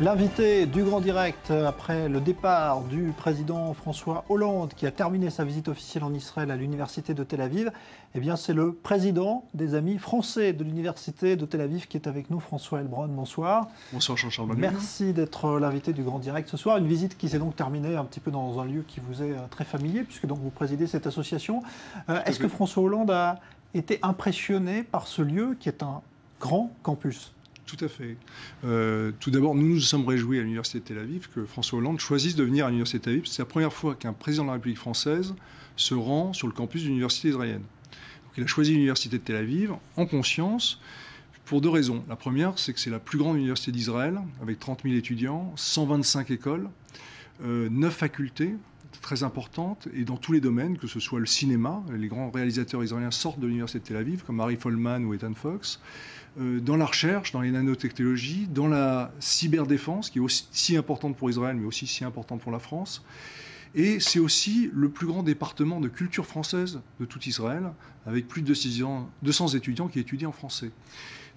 L'invité du Grand Direct, après le départ du président François Hollande, qui a terminé sa visite officielle en Israël à l'université de Tel Aviv, eh bien c'est le président des amis français de l'université de Tel Aviv qui est avec nous, François Heilbronn. Bonsoir. Bonsoir Jean-Charles Bonnet. Merci d'être l'invité du Grand Direct ce soir. Une visite qui s'est donc terminée un petit peu dans un lieu qui vous est très familier, puisque donc vous présidez cette association. Est-ce que François Hollande a été impressionné par ce lieu qui est un grand campus ? Tout à fait. Tout d'abord, nous nous sommes réjouis à l'Université de Tel Aviv que François Hollande choisisse de venir à l'Université de Tel Aviv. C'est la première fois qu'un président de la République française se rend sur le campus de l'Université israélienne. Donc, il a choisi l'Université de Tel Aviv en conscience pour deux raisons. La première, c'est que c'est la plus grande université d'Israël, avec 30 000 étudiants, 125 écoles, 9 facultés très importantes, et dans tous les domaines, que ce soit le cinéma, les grands réalisateurs israéliens sortent de l'Université de Tel Aviv, comme Harry Folman ou Ethan Fox, dans la recherche, dans les nanotechnologies, dans la cyberdéfense, qui est aussi importante pour Israël, mais aussi si importante pour la France. Et c'est aussi le plus grand département de culture française de tout Israël, avec plus de 200 étudiants qui étudient en français.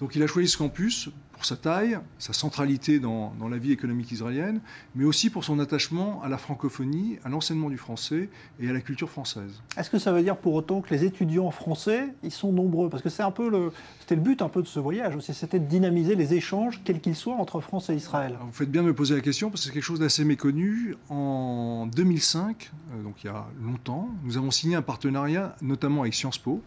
Donc il a choisi ce campus pour sa taille, sa centralité dans la vie économique israélienne, mais aussi pour son attachement à la francophonie, à l'enseignement du français et à la culture française. Est-ce que ça veut dire pour autant que les étudiants français, ils sont nombreux? Parce que c'est un peu c'était le but un peu de ce voyage aussi, c'était de dynamiser les échanges, quels qu'ils soient, entre France et Israël. Alors, vous faites bien de me poser la question, parce que c'est quelque chose d'assez méconnu. En 2005, donc il y a longtemps, nous avons signé un partenariat, notamment avec Sciences Po.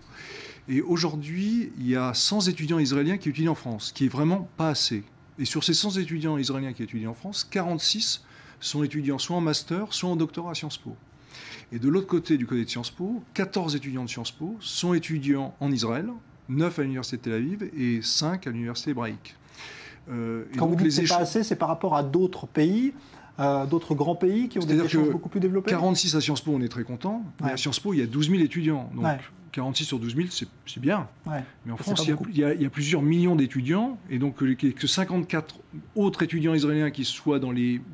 Et aujourd'hui, il y a 100 étudiants israéliens qui étudient en France, ce qui est vraiment pas assez. Et sur ces 100 étudiants israéliens qui étudient en France, 46 sont étudiants soit en master, soit en doctorat à Sciences Po. Et de l'autre côté, du côté de Sciences Po, 14 étudiants de Sciences Po sont étudiants en Israël, 9 à l'Université de Tel Aviv et 5 à l'Université hébraïque. Quand vous dites que c'est pas assez, c'est par rapport à d'autres pays, d'autres grands pays qui ont des échanges beaucoup plus développés? 46 à Sciences Po, on est très content. Mais à Sciences Po, il y a 12 000 étudiants. Donc 46 sur 12 000, c'est bien. Mais en France, il y a plusieurs millions d'étudiants. Et donc, que 54 autres étudiants israéliens qui soient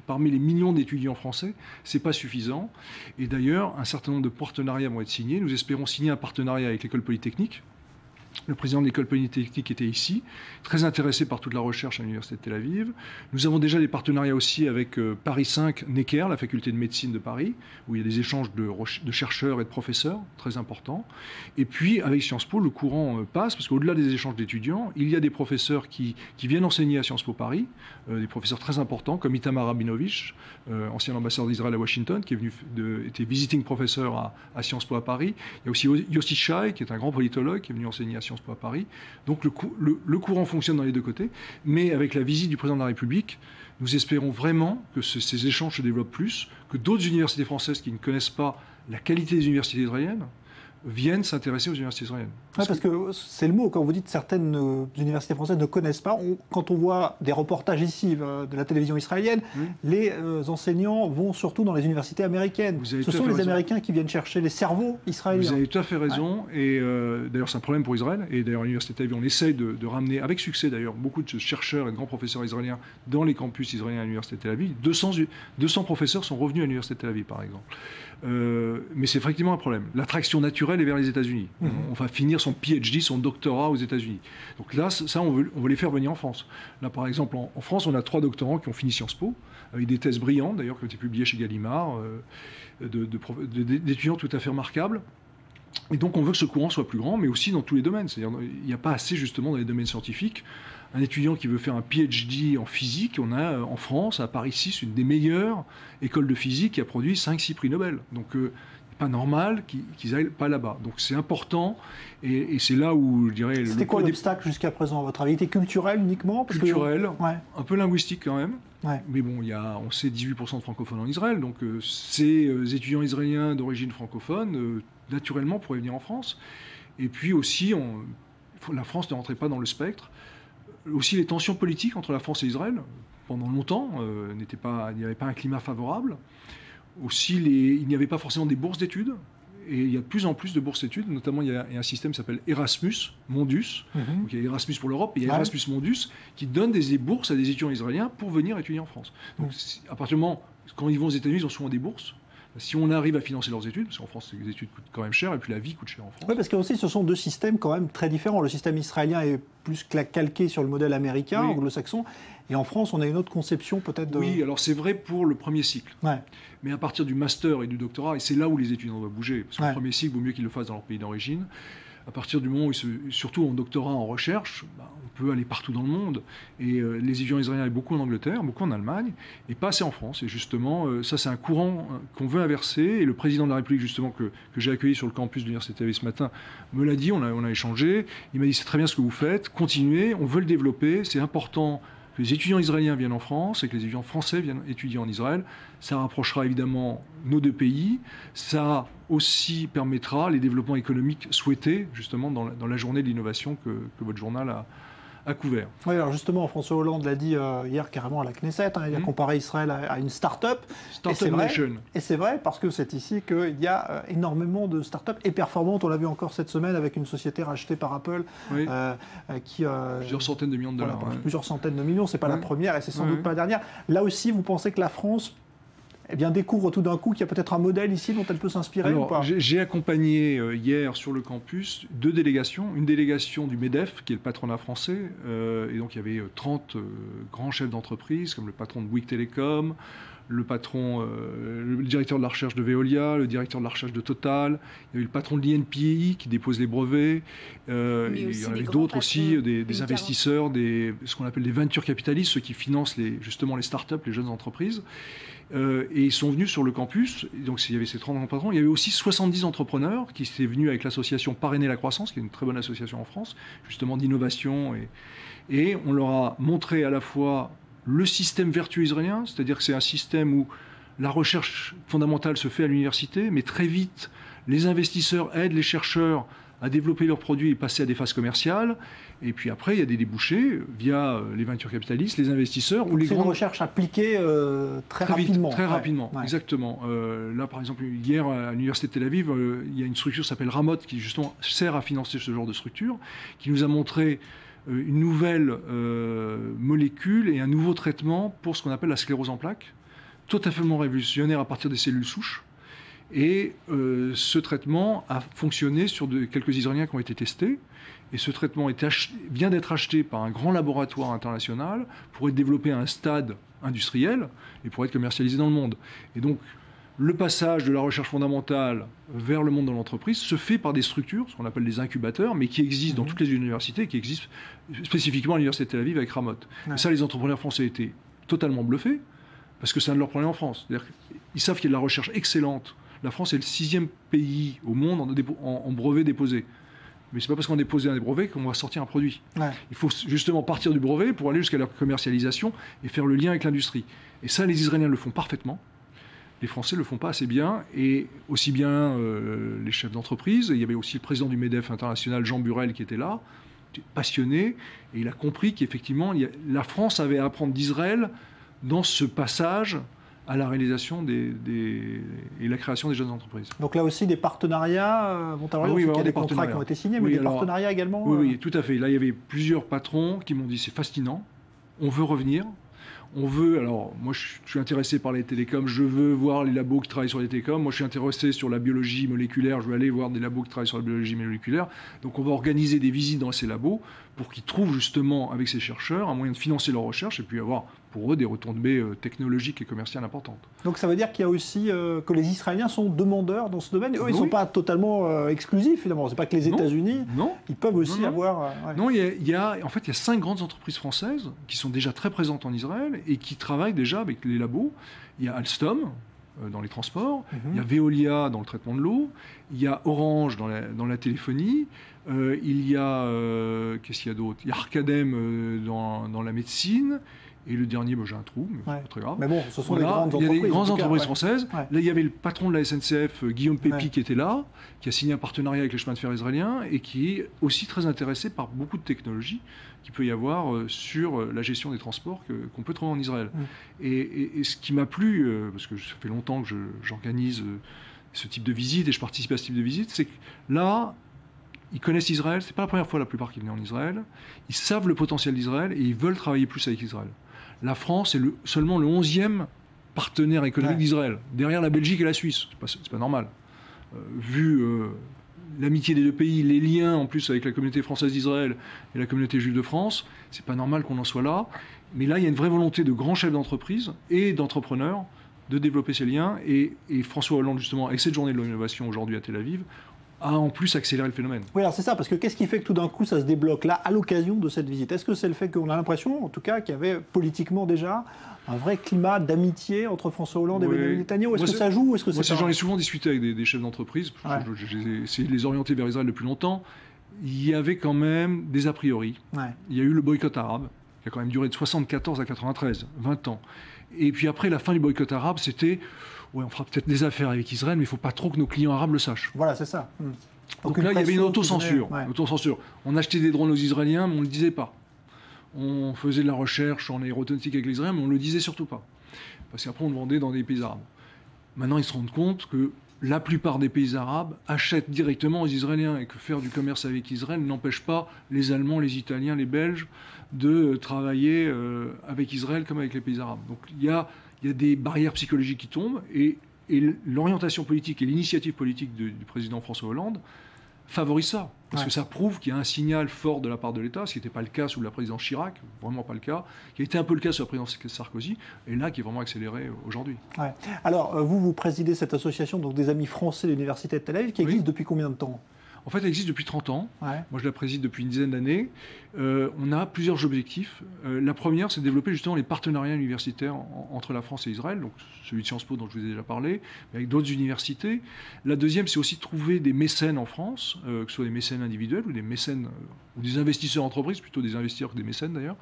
parmi les millions d'étudiants français, c'est pas suffisant. Et d'ailleurs, un certain nombre de partenariats vont être signés. Nous espérons signer un partenariat avec l'École Polytechnique. Le président de l'École Polytechnique était ici, très intéressé par toute la recherche à l'Université de Tel Aviv. Nous avons déjà des partenariats aussi avec Paris 5 Necker, la faculté de médecine de Paris, où il y a des échanges de chercheurs et de professeurs, très importants. Et puis, avec Sciences Po, le courant passe, parce qu'au-delà des échanges d'étudiants, il y a des professeurs qui viennent enseigner à Sciences Po Paris, des professeurs très importants, comme Itamar Rabinovich, ancien ambassadeur d'Israël à Washington, qui était visiting professeur à Sciences Po à Paris. Il y a aussi Yossi Shai, qui est un grand politologue, qui est venu enseigner à Sciences Po à Paris. Donc le courant fonctionne dans les deux côtés, mais avec la visite du président de la République, nous espérons vraiment que ces échanges se développent plus, que d'autres universités françaises qui ne connaissent pas la qualité des universités israéliennes viennent s'intéresser aux universités israéliennes. Parce que c'est le mot, quand vous dites certaines universités françaises ne connaissent pas, quand on voit des reportages ici de la télévision israélienne, les enseignants vont surtout dans les universités américaines. Ce sont les Américains qui viennent chercher les cerveaux israéliens. Vous avez tout à fait raison, et d'ailleurs c'est un problème pour Israël, et d'ailleurs à l'Université de Tel Aviv, on essaye de ramener, avec succès d'ailleurs, beaucoup de chercheurs et de grands professeurs israéliens dans les campus israéliens à l'Université de Tel Aviv. 200 professeurs sont revenus à l'Université de Tel Aviv, par exemple. Mais c'est effectivement un problème. L'attraction naturelle est vers les États-Unis. On va finir son PhD, son doctorat aux États-Unis. Donc là, ça, on veut les faire venir en France. Là, par exemple, en France, on a 3 doctorants qui ont fini Sciences Po, avec des thèses brillantes, d'ailleurs, qui ont été publiées chez Gallimard, d'étudiants tout à fait remarquables. Et donc, on veut que ce courant soit plus grand, mais aussi dans tous les domaines. C'est-à-dire, il n'y a pas assez, justement, dans les domaines scientifiques. Un étudiant qui veut faire un PhD en physique, on a en France, à Paris 6, une des meilleures écoles de physique qui a produit 5-6 prix Nobel. Donc, pas normal qu'ils aillent pas là-bas. Donc c'est important, et c'est là où je dirais... C'était quoi l'obstacle jusqu'à présent, à votre avis? Il était culturel uniquement? Culturel, un peu linguistique quand même. Mais bon, on sait 18% de francophones en Israël, donc ces étudiants israéliens d'origine francophone, naturellement, pourraient venir en France. Et puis aussi, la France ne rentrait pas dans le spectre. Aussi les tensions politiques entre la France et Israël, pendant longtemps, il n'y avait pas un climat favorable. Aussi, il n'y avait pas forcément des bourses d'études, et il y a de plus en plus de bourses d'études, notamment il y a un système qui s'appelle Erasmus Mondus, donc il y a Erasmus pour l'Europe, et il y a Erasmus Mondus, qui donne des bourses à des étudiants israéliens pour venir étudier en France. Donc à partir du moment, quand ils vont aux États-Unis, ils ont souvent des bourses. si on arrive à financer leurs études, parce qu'en France, les études coûtent quand même cher, et puis la vie coûte cher en France. Oui, parce que aussi, ce sont deux systèmes quand même très différents. Le système israélien est plus calqué sur le modèle américain, anglo-saxon, et en France, on a une autre conception peut-être de... Oui, alors c'est vrai pour le premier cycle. Ouais. Mais à partir du master et du doctorat, et c'est là où les étudiants doivent bouger, parce que le premier cycle, il vaut mieux qu'ils le fassent dans leur pays d'origine. À partir du moment où, surtout en doctorat, en recherche, on peut aller partout dans le monde. Et les étudiants israéliens, il y a beaucoup en Angleterre, beaucoup en Allemagne, et pas assez en France. Et justement, ça, c'est un courant qu'on veut inverser. Et le président de la République, justement, que j'ai accueilli sur le campus de l'Université de Tel Aviv ce matin, me l'a dit, on a échangé. Il m'a dit, c'est très bien ce que vous faites, continuez, on veut le développer, c'est important que les étudiants israéliens viennent en France et que les étudiants français viennent étudier en Israël. Ça rapprochera évidemment nos deux pays. Ça aussi permettra les développements économiques souhaités, justement, dans la journée de l'innovation que votre journal a couvert. Oui, alors justement, François Hollande l'a dit hier carrément à la Knesset, il a comparé Israël à une start-up. Start-up nation. Et c'est vrai, parce que c'est ici qu'il y a énormément de start-up et performantes. On l'a vu encore cette semaine avec une société rachetée par Apple. Oui. Qui, plusieurs centaines de millions de dollars. Plusieurs centaines de millions, c'est pas la première et c'est sans doute pas la dernière. Là aussi, vous pensez que la France découvre tout d'un coup qu'il y a peut-être un modèle ici dont elle peut s'inspirer ou pas? J'ai accompagné hier sur le campus 2 délégations. Une délégation du MEDEF, qui est le patronat français, et donc il y avait 30 grands chefs d'entreprise, comme le patron de Bouygues Télécom, le directeur de la recherche de Veolia, le directeur de la recherche de Total, il y a eu le patron de l'INPI qui dépose les brevets, il y en avait d'autres aussi, des investisseurs, ce qu'on appelle des venture capitalistes, ceux qui financent justement les startups, les jeunes entreprises. Et ils sont venus sur le campus, donc il y avait ces 30 grands patrons, il y avait aussi 70 entrepreneurs qui étaient venus avec l'association Parrainer la croissance, qui est une très bonne association en France, justement d'innovation, et on leur a montré à la fois le système vertueux israélien, c'est-à-dire que c'est un système où la recherche fondamentale se fait à l'université, mais très vite, les investisseurs aident les chercheurs à développer leurs produits et passer à des phases commerciales. Et puis après, il y a des débouchés via les ventures capitalistes, les investisseurs. C'est une recherche appliquée très rapidement. Très rapidement, exactement. Là, par exemple, hier, à l'Université de Tel Aviv, il y a une structure qui s'appelle Ramot, qui justement sert à financer ce genre de structure, qui nous a montré une nouvelle molécule et un nouveau traitement pour ce qu'on appelle la sclérose en plaques, totalement révolutionnaire à partir des cellules souches. Et ce traitement a fonctionné sur quelques Israéliens qui ont été testés. Et ce traitement vient d'être acheté par un grand laboratoire international pour être développé à un stade industriel et pour être commercialisé dans le monde. Et donc, le passage de la recherche fondamentale vers le monde de l'entreprise se fait par des structures, ce qu'on appelle des incubateurs, mais qui existent dans toutes les universités, qui existent spécifiquement à l'Université de Tel Aviv avec Ramot. Et ça, les entrepreneurs français étaient totalement bluffés, parce que c'est un de leurs problèmes en France. C'est-à-dire qu'ils savent qu'il y a de la recherche excellente. La France est le 6e pays au monde en brevet déposé. Mais ce n'est pas parce qu'on dépose un brevet qu'on va sortir un produit. Il faut justement partir du brevet pour aller jusqu'à la commercialisation et faire le lien avec l'industrie. Et ça, les Israéliens le font parfaitement. Les Français ne le font pas assez bien. Et aussi bien les chefs d'entreprise. Il y avait aussi le président du MEDEF international, Jean Burel, qui était là, passionné. Et il a compris qu'effectivement, la France avait à apprendre d'Israël dans ce passage à la réalisation et la création des jeunes entreprises. Donc là aussi, des partenariats vont avoir lieu. Il y a des contrats qui ont été signés, mais des partenariats également. Oui, tout à fait. Là, il y avait plusieurs patrons qui m'ont dit c'est fascinant, on veut revenir. Alors moi je suis intéressé par les télécoms, je veux voir les labos qui travaillent sur les télécoms, moi je suis intéressé sur la biologie moléculaire, je veux aller voir des labos qui travaillent sur la biologie moléculaire. Donc on va organiser des visites dans ces labos pour qu'ils trouvent justement avec ces chercheurs un moyen de financer leur recherche et puis avoir pour eux des retombées technologiques et commerciales importantes. Donc ça veut dire qu'il y a aussi que les Israéliens sont demandeurs dans ce domaine. Eux, ils ne sont pas totalement exclusifs finalement. C'est pas que les États-Unis, ils peuvent aussi avoir... Non, il y a 5 grandes entreprises françaises qui sont déjà très présentes en Israël et qui travaillent déjà avec les labos. Il y a Alstom dans les transports, il y a Veolia dans le traitement de l'eau, il y a Orange dans la téléphonie, il y a... qu'est-ce qu'il y a d'autre? Il y a Arcadem dans la médecine. Et le dernier, j'ai un trou, mais c'est pas très grave. Mais bon, ce sont des grandes entreprises. Il y a des grandes entreprises françaises. Là, il y avait le patron de la SNCF, Guillaume Pépi, qui était là, qui a signé un partenariat avec les chemins de fer israéliens et qui est aussi très intéressé par beaucoup de technologies qu'il peut y avoir sur la gestion des transports qu'on peut trouver en Israël. Et ce qui m'a plu, parce que ça fait longtemps que j'organise ce type de visite et je participe à ce type de visite, c'est que là, ils connaissent Israël. C'est pas la première fois la plupart qui venaient en Israël. Ils savent le potentiel d'Israël et ils veulent travailler plus avec Israël. La France est seulement le 11e partenaire économique d'Israël, derrière la Belgique et la Suisse. C'est pas normal. Vu l'amitié des deux pays, les liens en plus avec la communauté française d'Israël et la communauté juive de France, c'est pas normal qu'on en soit là. Mais là, il y a une vraie volonté de grands chefs d'entreprise et d'entrepreneurs de développer ces liens. Et François Hollande, justement, avec cette journée de l'innovation aujourd'hui à Tel Aviv, a en plus accéléré le phénomène. Oui, alors c'est ça, parce que qu'est-ce qui fait que tout d'un coup ça se débloque là, à l'occasion de cette visite? Est-ce que c'est le fait qu'on a l'impression, en tout cas, qu'il y avait politiquement déjà un vrai climat d'amitié entre François Hollande et Benjamin Netanyahu? Est-ce que ça joue? J'en ai souvent discuté avec des chefs d'entreprise, j'ai essayé de les orienter vers Israël depuis longtemps. Il y avait quand même des a priori. Il y a eu le boycott arabe, qui a quand même duré de 1974 à 1993, 20 ans. Et puis après, la fin du boycott arabe, c'était... Ouais, on fera peut-être des affaires avec Israël, mais il ne faut pas trop que nos clients arabes le sachent. Voilà, c'est ça. Donc là, il y avait une autocensure. On achetait des drones aux Israéliens, mais on ne le disait pas. On faisait de la recherche en aéronautique avec les Israéliens, mais on ne le disait surtout pas. Parce qu'après, on le vendait dans des pays arabes. Maintenant, ils se rendent compte que la plupart des pays arabes achètent directement aux Israéliens et que faire du commerce avec Israël n'empêche pas les Allemands, les Italiens, les Belges de travailler avec Israël comme avec les pays arabes. Donc il y a des barrières psychologiques qui tombent et l'orientation politique et l'initiative politique du président François Hollande favorisent ça. Parce que ça prouve qu'il y a un signal fort de la part de l'État, ce qui n'était pas le cas sous la présidence Chirac, vraiment pas le cas, qui a été un peu le cas sous la présidence Sarkozy, et là qui est vraiment accéléré aujourd'hui. Alors, vous présidez cette association donc, des Amis français de l'Université de Tel Aviv, qui existe depuis combien de temps? En fait, elle existe depuis 30 ans. Moi, je la préside depuis une dizaine d'années. On a plusieurs objectifs. La première, c'est de développer justement les partenariats universitaires entre la France et Israël, donc celui de Sciences Po dont je vous ai déjà parlé, mais avec d'autres universités. La deuxième, c'est aussi de trouver des mécènes en France, que ce soit des mécènes individuels ou des mécènes ou des investisseurs entreprises, plutôt des investisseurs que des mécènes d'ailleurs,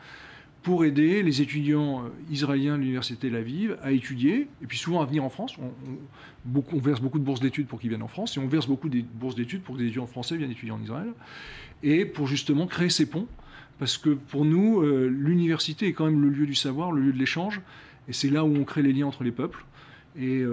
pour aider les étudiants israéliens de l'université Tel Aviv à étudier, et puis souvent à venir en France. On verse beaucoup de bourses d'études pour qu'ils viennent en France, et on verse beaucoup de bourses d'études pour que des étudiants français viennent étudier en Israël, et pour justement créer ces ponts, parce que pour nous, l'université est quand même le lieu du savoir, le lieu de l'échange, et c'est là où on crée les liens entre les peuples. Et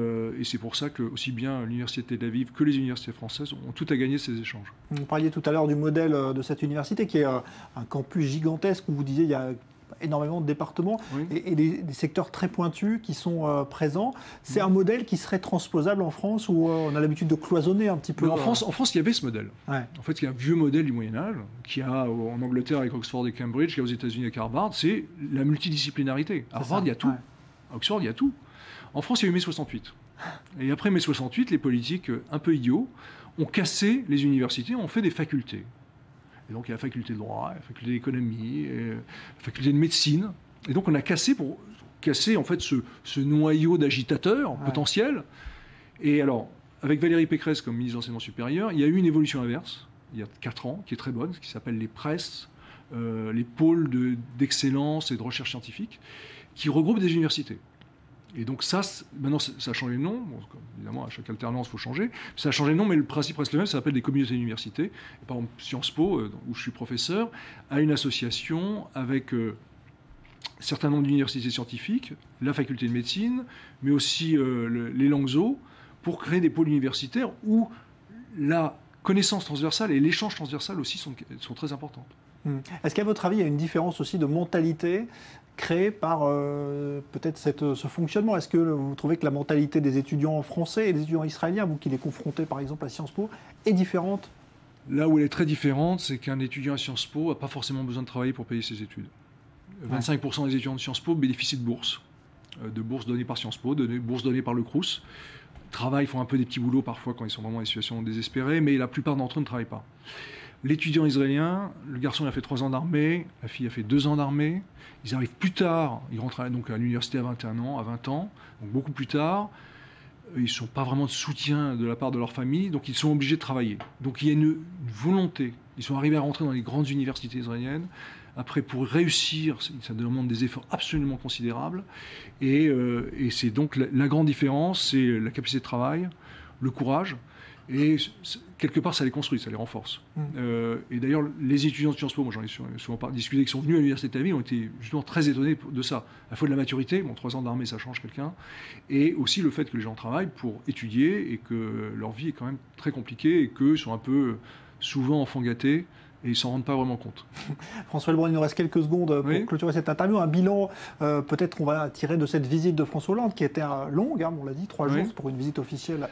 c'est pour ça que aussi bien l'université de Tel Aviv que les universités françaises ont tout à gagner ces échanges. Vous parliez tout à l'heure du modèle de cette université, qui est un campus gigantesque, où vous disiez il y a énormément de départements et des secteurs très pointus qui sont présents. C'est un modèle qui serait transposable en France, où on a l'habitude de cloisonner un petit peu. En France, il y avait ce modèle. En fait, il y a un vieux modèle du Moyen-Âge, qui a en Angleterre avec Oxford et Cambridge, qui a aux États-Unis avec Harvard, c'est la multidisciplinarité. À Harvard, il y a tout. À Oxford, il y a tout. En France, il y a eu mai 68. Et après mai 68, les politiques un peu idiots ont cassé les universités, ont fait des facultés. Et donc il y a la faculté de droit, la faculté d'économie, la faculté de médecine. Et donc on a cassé pour casser en fait ce noyau d'agitateurs potentiels. Et alors, avec Valérie Pécresse comme ministre de l'Enseignement supérieur, il y a eu une évolution inverse, il y a 4 ans, qui est très bonne, qui s'appelle les presses, les pôles d'excellence et de recherche scientifique, qui regroupent des universités. Et donc ça, maintenant, ça a changé de nom. Bon, évidemment, à chaque alternance, il faut changer. Ça a changé de nom, mais le principe reste le même. Ça s'appelle des communautés d'université. Par exemple, Sciences Po, où je suis professeur, a une association avec un certain nombre d'universités scientifiques, la faculté de médecine, mais aussi les Langues pour créer des pôles universitaires où la connaissance transversale et l'échange transversal aussi sont très importants. Est-ce qu'à votre avis, il y a une différence aussi de mentalité créée par peut-être ce fonctionnement? Est-ce que vous trouvez que la mentalité des étudiants français et des étudiants israéliens, vous qui les confrontez par exemple à Sciences Po, est différente? Là où elle est très différente, c'est qu'un étudiant à Sciences Po n'a pas forcément besoin de travailler pour payer ses études. 25% des étudiants de Sciences Po bénéficient de bourses données par Sciences Po, bourses données par le Crous. Travaillent, font un peu des petits boulots parfois quand ils sont vraiment dans des situations désespérées, mais la plupart d'entre eux ne travaillent pas. L'étudiant israélien, le garçon il a fait 3 ans d'armée, la fille a fait 2 ans d'armée. Ils arrivent plus tard, ils rentrent donc à l'université à 21 ans, à 20 ans, donc beaucoup plus tard. Ils ne sont pas vraiment de soutien de la part de leur famille, donc ils sont obligés de travailler. Donc il y a une volonté. Ils sont arrivés à rentrer dans les grandes universités israéliennes. Après, pour réussir, ça demande des efforts absolument considérables. Et c'est donc la grande différence, c'est la capacité de travail, le courage. Et quelque part, ça les construit, ça les renforce. Et d'ailleurs, les étudiants de Sciences Po, moi j'en ai souvent discuté, qui sont venus à l'université de Tel Aviv, ont été justement très étonnés de ça. À la fois de la maturité, 3 ans d'armée, ça change quelqu'un, et aussi le fait que les gens travaillent pour étudier et que leur vie est quand même très compliquée et qu'eux sont un peu souvent enfants gâtés et ils ne s'en rendent pas vraiment compte. François Heilbronn, il nous reste quelques secondes pour clôturer cette interview. Un bilan, peut-être qu'on va tirer de cette visite de François Hollande, qui était longue, on l'a dit, 3 jours pour une visite officielle,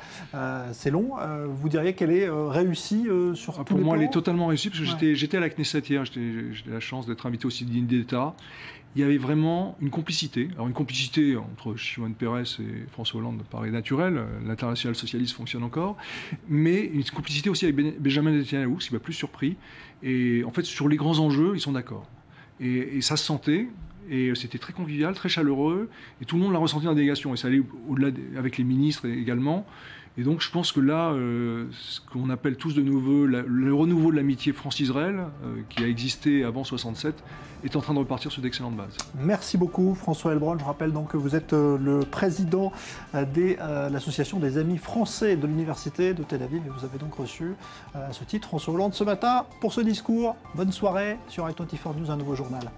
c'est long. Vous diriez qu'elle est réussie sur tous les plans ? Pour moi, elle est totalement réussie, parce que j'étais à la Knesset hier, j'ai la chance d'être invité aussi dîner d'État. Il y avait vraiment une complicité. Alors une complicité entre Shimon Peres et François Hollande paraît naturelle. L'international socialiste fonctionne encore. Mais une complicité aussi avec Benjamin Netanyahu, ce qui m'a plus surpris. Et en fait, sur les grands enjeux, ils sont d'accord. Et ça se sentait. Et c'était très convivial, très chaleureux. Et tout le monde l'a ressenti dans la délégation. Et ça allait au-delà avec les ministres également. Et donc je pense que là, ce qu'on appelle tous de nouveau le renouveau de l'amitié France-Israël, qui a existé avant 1967, est en train de repartir sur d'excellentes bases. Merci beaucoup François Heilbronn. Je rappelle donc que vous êtes le président de l'association des amis français de l'université de Tel Aviv et vous avez donc reçu à ce titre François Hollande ce matin pour ce discours. Bonne soirée sur i24 News, un nouveau journal.